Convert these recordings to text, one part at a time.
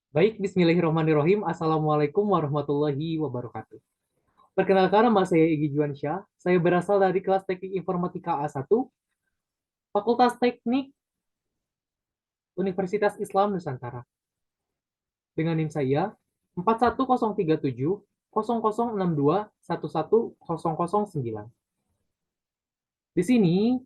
Baik, Bismillahirrahmanirrahim. Assalamualaikum warahmatullahi wabarakatuh. Perkenalkan, nama saya Igi Juansyah. Saya berasal dari kelas Teknik Informatika A1, Fakultas Teknik Universitas Islam Nusantara. Dengan NIM saya 41037006211109. Di sini,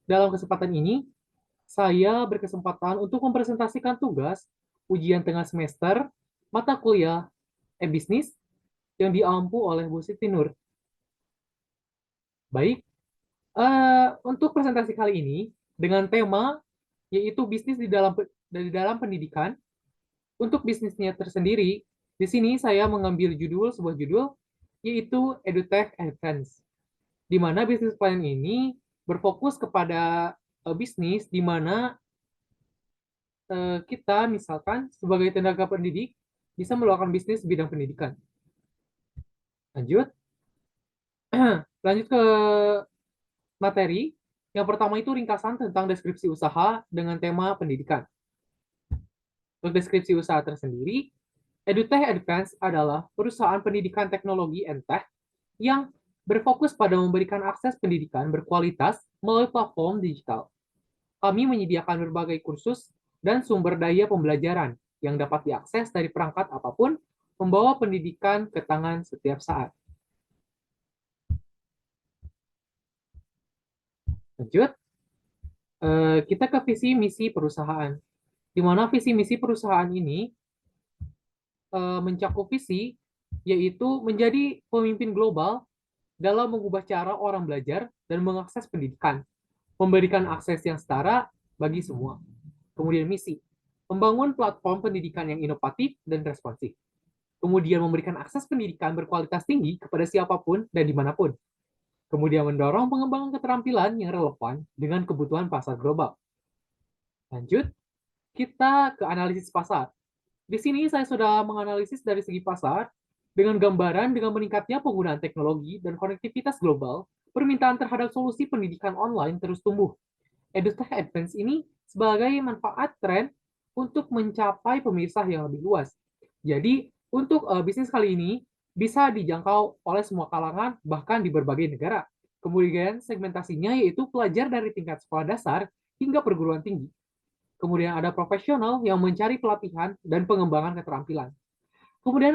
dalam kesempatan ini, saya berkesempatan untuk mempresentasikan tugas ujian tengah semester mata kuliah e-bisnis yang diampu oleh Bu Siti Nur. Baik, untuk presentasi kali ini dengan tema yaitu bisnis di dalam pendidikan. Untuk bisnisnya tersendiri, di sini saya mengambil sebuah judul yaitu EduTech Advance, di mana bisnis plan ini berfokus kepada bisnis di mana kita misalkan sebagai tenaga pendidik bisa melakukan bisnis di bidang pendidikan. Lanjut, lanjut ke materi. Yang pertama itu ringkasan tentang deskripsi usaha dengan tema pendidikan. Untuk deskripsi usaha tersendiri, EduTech Advance adalah perusahaan pendidikan teknologi EdTech yang berfokus pada memberikan akses pendidikan berkualitas melalui platform digital. Kami menyediakan berbagai kursus dan sumber daya pembelajaran yang dapat diakses dari perangkat apapun, membawa pendidikan ke tangan setiap saat. Lanjut, kita ke visi misi perusahaan. Di mana visi misi perusahaan ini mencakup visi yaitu menjadi pemimpin global dalam mengubah cara orang belajar dan mengakses pendidikan, memberikan akses yang setara bagi semua. Kemudian misi, membangun platform pendidikan yang inovatif dan responsif. Kemudian memberikan akses pendidikan berkualitas tinggi kepada siapapun dan dimanapun. Kemudian mendorong pengembangan keterampilan yang relevan dengan kebutuhan pasar global. Lanjut, kita ke analisis pasar. Di sini saya sudah menganalisis dari segi pasar dengan gambaran dengan meningkatnya penggunaan teknologi dan konektivitas global, permintaan terhadap solusi pendidikan online terus tumbuh. EduTech Advance ini sebagai manfaat tren untuk mencapai pemirsa yang lebih luas. Jadi, untuk bisnis kali ini bisa dijangkau oleh semua kalangan, bahkan di berbagai negara. Kemudian segmentasinya yaitu pelajar dari tingkat sekolah dasar hingga perguruan tinggi. Kemudian ada profesional yang mencari pelatihan dan pengembangan keterampilan. Kemudian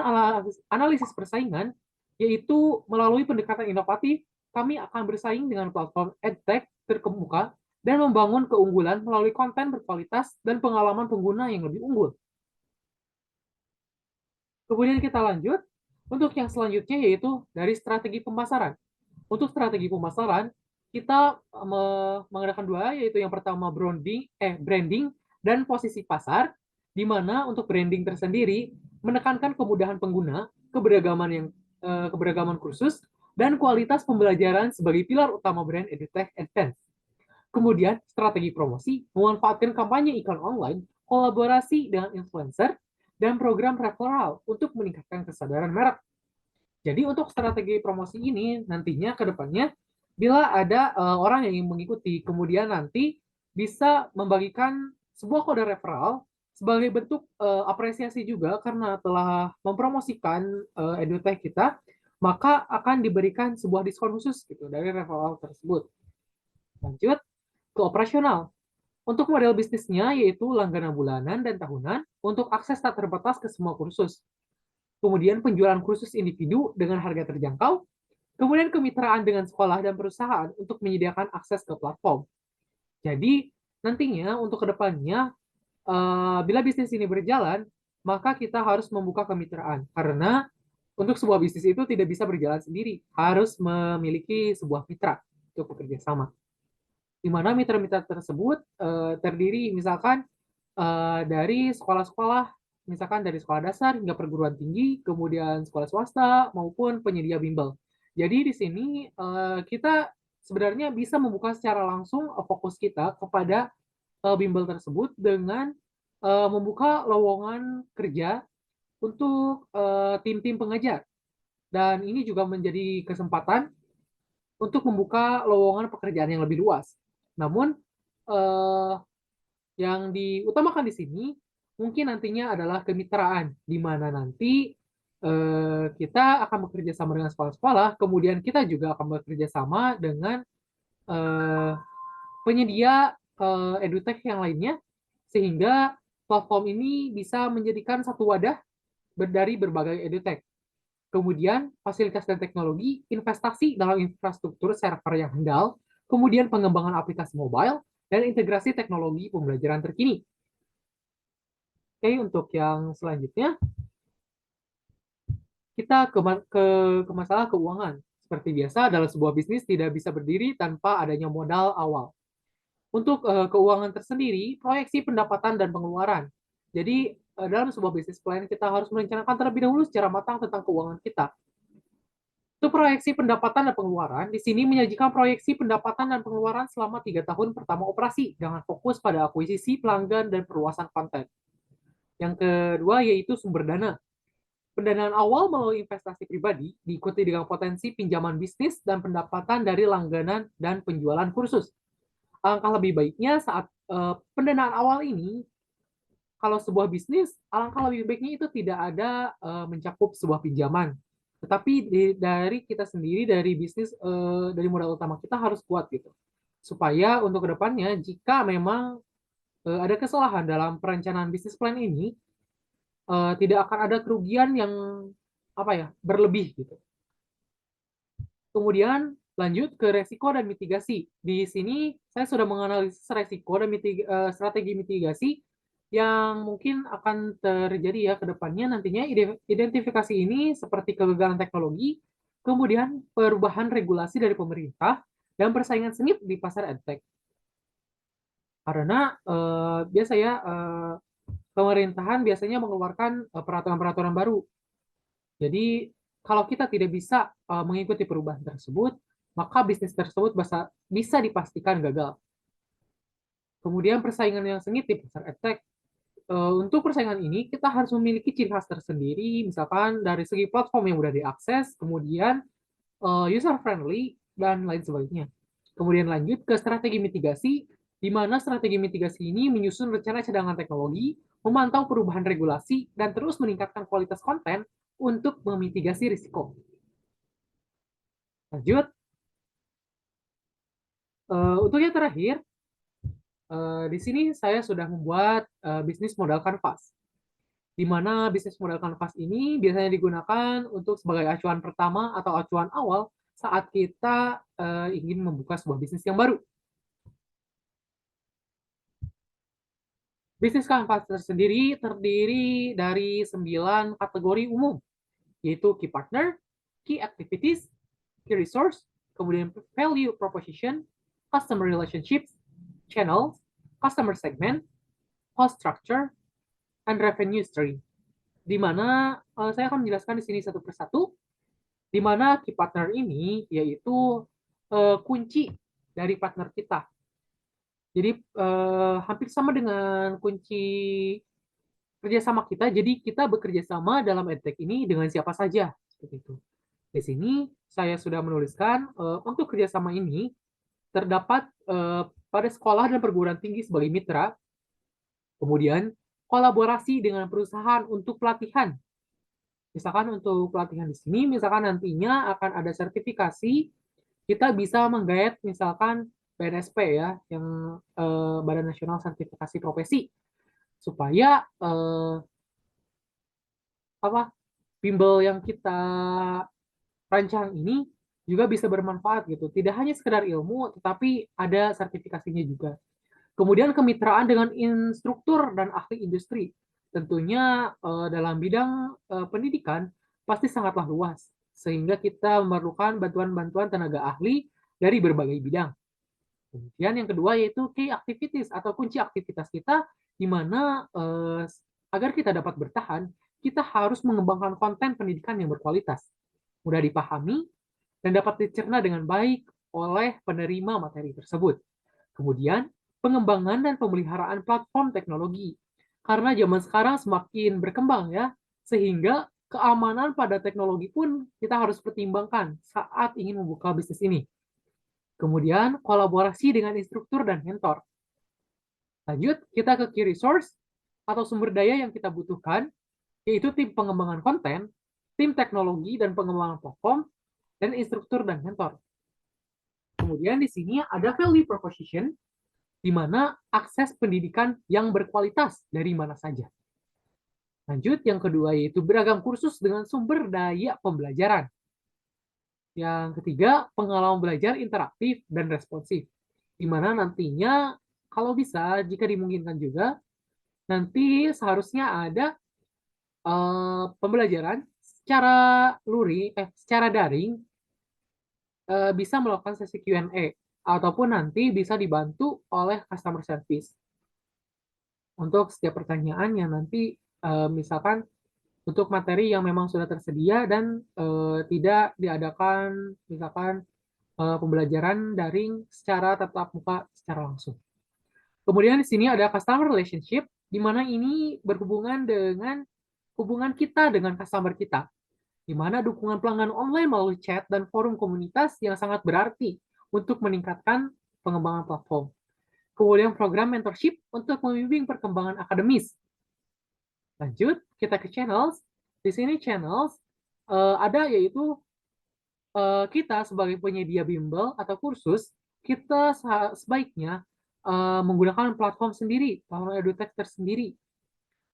analisis persaingan, yaitu melalui pendekatan inovatif, kami akan bersaing dengan platform edtech terkemuka dan membangun keunggulan melalui konten berkualitas dan pengalaman pengguna yang lebih unggul. Kemudian kita lanjut untuk yang selanjutnya yaitu dari strategi pemasaran. Untuk strategi pemasaran, kita mengadakan dua, yaitu yang pertama branding dan posisi pasar, di mana untuk branding tersendiri menekankan kemudahan pengguna, keberagaman kursus, dan kualitas pembelajaran sebagai pilar utama brand EduTech Advance. Kemudian, strategi promosi memanfaatkan kampanye iklan online, kolaborasi dengan influencer, dan program referral untuk meningkatkan kesadaran merek. Jadi untuk strategi promosi ini nantinya ke depannya bila ada orang yang ingin mengikuti, kemudian nanti bisa membagikan sebuah kode referral sebagai bentuk apresiasi juga karena telah mempromosikan edutech kita, maka akan diberikan sebuah diskon khusus gitu dari referral tersebut. Lanjut ke operasional. Untuk model bisnisnya yaitu langganan bulanan dan tahunan untuk akses tak terbatas ke semua kursus. Kemudian penjualan kursus individu dengan harga terjangkau, kemudian kemitraan dengan sekolah dan perusahaan untuk menyediakan akses ke platform. Jadi nantinya untuk kedepannya, bila bisnis ini berjalan, maka kita harus membuka kemitraan karena untuk sebuah bisnis itu tidak bisa berjalan sendiri, harus memiliki sebuah mitra untuk bekerja sama. Di mana mitra-mitra tersebut terdiri misalkan dari sekolah-sekolah, misalkan dari sekolah dasar hingga perguruan tinggi, kemudian sekolah swasta maupun penyedia bimbel. Jadi di sini kita sebenarnya bisa membuka secara langsung fokus kita kepada bimbel tersebut dengan membuka lowongan kerja untuk tim-tim pengajar. Dan ini juga menjadi kesempatan untuk membuka lowongan pekerjaan yang lebih luas. Namun eh, yang diutamakan di sini mungkin nantinya adalah kemitraan, di mana nanti kita akan bekerja sama dengan sekolah-sekolah, kemudian kita juga akan bekerja sama dengan eh, penyedia edutech yang lainnya, sehingga platform ini bisa menjadikan satu wadah dari berbagai edutech. Kemudian fasilitas dan teknologi, investasi dalam infrastruktur server yang handal, kemudian pengembangan aplikasi mobile, dan integrasi teknologi pembelajaran terkini. Oke, untuk yang selanjutnya, kita ke masalah keuangan. Seperti biasa, dalam sebuah bisnis tidak bisa berdiri tanpa adanya modal awal. Untuk keuangan tersendiri, proyeksi pendapatan dan pengeluaran. Jadi, dalam sebuah bisnis plan, kita harus merencanakan terlebih dahulu secara matang tentang keuangan kita. Untuk proyeksi pendapatan dan pengeluaran, di sini menyajikan proyeksi pendapatan dan pengeluaran selama 3 tahun pertama operasi dengan fokus pada akuisisi pelanggan dan perluasan konten. Yang kedua yaitu sumber dana. Pendanaan awal melalui investasi pribadi diikuti dengan potensi pinjaman bisnis dan pendapatan dari langganan dan penjualan kursus. Alangkah lebih baiknya saat pendanaan awal ini, kalau sebuah bisnis, alangkah lebih baiknya itu tidak ada mencakup sebuah pinjaman. Tetapi dari kita sendiri, dari bisnis, dari modal utama kita harus kuat gitu. Supaya untuk kedepannya, jika memang ada kesalahan dalam perencanaan bisnis plan ini, tidak akan ada kerugian yang apa ya berlebih gitu. Kemudian lanjut ke resiko dan mitigasi. Di sini saya sudah menganalisis resiko dan strategi mitigasi yang mungkin akan terjadi ya ke depannya nantinya. Identifikasi ini seperti kegagalan teknologi, kemudian perubahan regulasi dari pemerintah, dan persaingan sengit di pasar edtech. Karena biasa ya pemerintahan biasanya mengeluarkan peraturan-peraturan baru. Jadi kalau kita tidak bisa mengikuti perubahan tersebut, maka bisnis tersebut bisa dipastikan gagal. Kemudian persaingan yang sengit di pasar edtech. Untuk persaingan ini kita harus memiliki ciri khas tersendiri, misalkan dari segi platform yang mudah diakses, kemudian user friendly dan lain sebagainya. Kemudian lanjut ke strategi mitigasi, di mana strategi mitigasi ini menyusun rencana cadangan teknologi, memantau perubahan regulasi, dan terus meningkatkan kualitas konten untuk memitigasi risiko. Lanjut, untuk yang terakhir, di sini saya sudah membuat bisnis modal kanvas, di mana bisnis modal kanvas ini biasanya digunakan untuk sebagai acuan pertama atau acuan awal saat kita ingin membuka sebuah bisnis yang baru. Bisnis kanvas tersendiri terdiri dari 9 kategori umum, yaitu key partner, key activities, key resource, kemudian value proposition, customer relationships, channels, customer segment, cost structure, and revenue stream. Di mana saya akan menjelaskan di sini satu persatu, di mana key partner ini yaitu kunci dari partner kita. Jadi hampir sama dengan kunci kerjasama kita. Jadi kita bekerja sama dalam edtech ini dengan siapa saja seperti itu. Di sini saya sudah menuliskan untuk kerjasama ini terdapat pada sekolah dan perguruan tinggi sebagai mitra, kemudian kolaborasi dengan perusahaan untuk pelatihan. Misalkan untuk pelatihan di sini, misalkan nantinya akan ada sertifikasi, kita bisa menggait misalkan BNSP ya, yang Badan Nasional Sertifikasi Profesi, supaya apa bimbel yang kita rancang ini juga bisa bermanfaat gitu. Tidak hanya sekedar ilmu, tetapi ada sertifikasinya juga. Kemudian kemitraan dengan instruktur dan ahli industri. Tentunya dalam bidang pendidikan pasti sangatlah luas, sehingga kita memerlukan bantuan-bantuan tenaga ahli dari berbagai bidang. Kemudian yang kedua yaitu key activities atau kunci aktivitas kita, di mana agar kita dapat bertahan, kita harus mengembangkan konten pendidikan yang berkualitas, mudah dipahami, dan dapat dicerna dengan baik oleh penerima materi tersebut. Kemudian, pengembangan dan pemeliharaan platform teknologi. Karena zaman sekarang semakin berkembang ya, sehingga keamanan pada teknologi pun kita harus pertimbangkan saat ingin membuka bisnis ini. Kemudian, kolaborasi dengan instruktur dan mentor. Lanjut, kita ke key resource. atau sumber daya yang kita butuhkan, yaitu tim pengembangan konten, tim teknologi dan pengembangan platform, dan instruktur dan mentor. Kemudian di sini ada value proposition, di mana akses pendidikan yang berkualitas dari mana saja. Lanjut, yang kedua yaitu beragam kursus dengan sumber daya pembelajaran. Yang ketiga, pengalaman belajar interaktif dan responsif, di mana nantinya kalau bisa, jika dimungkinkan juga, nanti seharusnya ada pembelajaran secara daring, bisa melakukan sesi Q&A, ataupun nanti bisa dibantu oleh customer service untuk setiap pertanyaan yang nanti misalkan untuk materi yang memang sudah tersedia dan tidak diadakan misalkan pembelajaran daring secara tatap muka secara langsung. Kemudian di sini ada customer relationship, di mana ini berhubungan dengan hubungan kita dengan customer kita, di mana dukungan pelanggan online melalui chat dan forum komunitas yang sangat berarti untuk meningkatkan pengembangan platform. Kemudian program mentorship untuk membimbing perkembangan akademis. Lanjut, kita ke channels. Di sini channels ada yaitu kita sebagai penyedia bimbel atau kursus, kita sebaiknya menggunakan platform sendiri, platform edutech tersendiri.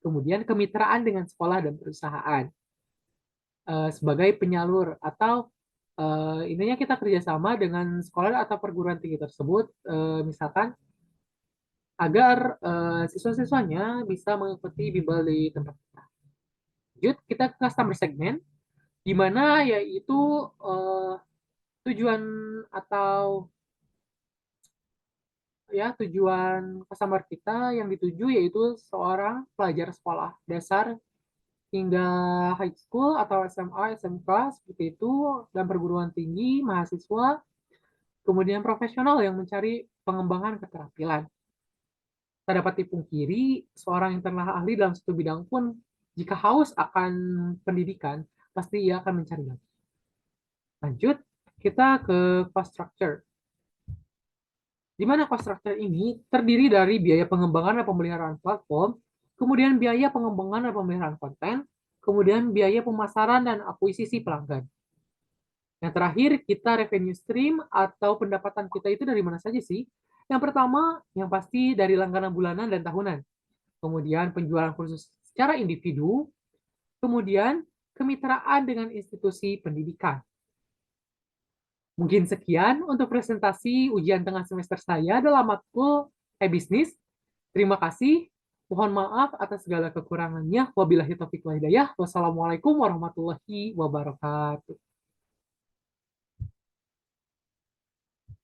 Kemudian kemitraan dengan sekolah dan perusahaan sebagai penyalur atau intinya kita kerjasama dengan sekolah atau perguruan tinggi tersebut, misalkan agar siswa-siswanya bisa mengikuti bimbel di tempat kita. Lanjut, kita ke customer segment, di mana yaitu tujuan atau tujuan customer kita yang dituju yaitu seorang pelajar sekolah dasar hingga high school atau SMA, SMK seperti itu, dan perguruan tinggi, mahasiswa, kemudian profesional yang mencari pengembangan keterampilan. Tak dapat dipungkiri, seorang yang telah ahli dalam satu bidang pun jika haus akan pendidikan, pasti ia akan mencari lagi. Lanjut, kita ke cost structure. Di mana cost structure ini terdiri dari biaya pengembangan dan pemeliharaan platform, kemudian biaya pengembangan dan pemeliharaan konten, kemudian biaya pemasaran dan akuisisi pelanggan. Yang terakhir, kita revenue stream atau pendapatan kita itu dari mana saja sih? Yang pertama, yang pasti dari langganan bulanan dan tahunan. Kemudian penjualan kursus secara individu, kemudian kemitraan dengan institusi pendidikan. Mungkin sekian untuk presentasi ujian tengah semester saya dalam matkul e-bisnis. Terima kasih. Mohon maaf atas segala kekurangannya. Wabillahi taufiq wal hidayah. Wassalamualaikum warahmatullahi wabarakatuh.